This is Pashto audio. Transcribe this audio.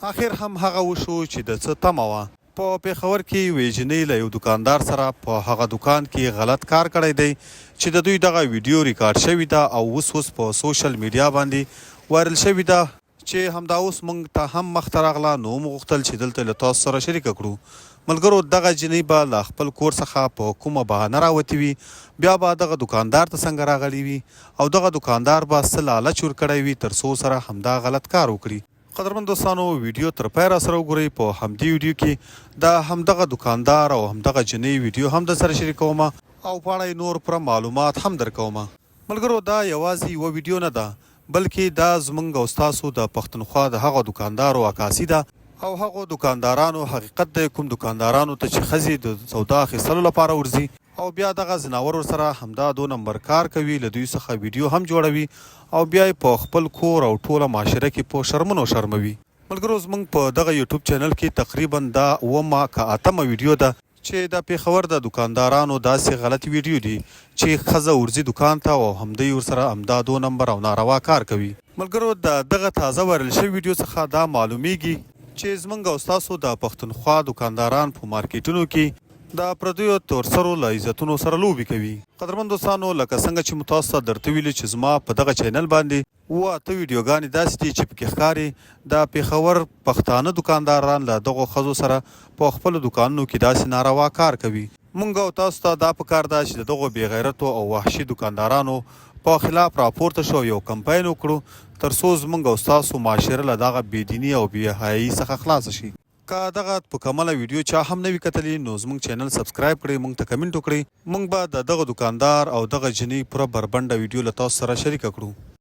اخر هم هغه وشو چې د څه تمه وه. په پېښور کې یوې جینۍ له یو دکاندار سره په هغه دکان کې غلط کار کړی دی چې د دوی دغه ویډیو ریکارډ شوې ده او اوس په سوشل میډیا باندې وایرل شوې ده چې همدا اوس موږ ته هم مخته راغله نو موږ غوښتل چې دلته له تاسو سره شریکه کړو. ملګرو دغه جینۍ به له خپل کور څخه په کومه بهانه راوتې وي بیا به دغه دکاندار ته څنګه راغلی وي او دغه دکاندار به څه لالچ ورکړی وي تر څو سره همدا غلط کار وکړي. قدرمن دوستانو ویډیو تر پای را سره وګورئ. په همدې ویډیو کې د همدغه دکاندار او همدغه جینۍ ویډیو هم در سره شریکوم او په اړه نور پوره معلومات هم درکوم. ملګرو دا یوازې یوه ویډیو نه ده بلکې دا زموږ او ستاسو د پښتونخوا د هغو دکاندارو عکاسي ده او هغو دکاندارانو حقیقت دی کوم دکاندارانو ته چې ښځې د سودا اخیستلو لپاره ورځي او بیا دغه ځناور ورسره همدا 2 نمبر کار کوي له دوی څخه ویډیو هم جوړوي او بیا یې په خپل کور او ټوله معاشره کې په شرمونو شرموي. ملګرو زموږ په دغه یوټیوب چینل کې تقریبا دا 9 که 8 ویډیو ده چې د پېښور د دکاندارانو داسې غلط ویډیو دي چې ښځه ورځي دکان ته او همدوی ورسره همدا 2 نمبر او ناروا کار کوي. ملګرو د دغه تازه وایرل شوي ویډیو څخه دا معلومیږي چې زموږ او ستاسو د پښتونخوا دکانداران په مارکیټونو کې د پردیو تورسرو له عزتونو سره لوبې کوي. قدرمن دوستانو لکه څنګه چې مو تاسو ته درته ویلي چې زما په دغه چینل باندې 8 ویډیوګانې داسې دي چې پکې ښکاري د پېښور پښتانه دکانداران له دغو ښځو سره په خپلو دکانونو کې داسې ناروا کار کوي. مونږ او تاسو ته دا پکار ده چې د دغو بېغیرتو او وحشي دکاندارانو په خلاف راپورته شو یو کمپاین وکړو تر څو زموږ او ستاسو معاشره له دغه بېدیني او بېحیایي څخه خلاصه شي. که دغه په کمله ویډیو چا هم نه وي کتلی نو زموږ چینل سبسکرایب کړئ موږ ته کمنټ وکړئ موږ به د دغه دکاندار او دغه جینۍ پوره بربنډه ویډیو له تاسو سره شریکه کړو.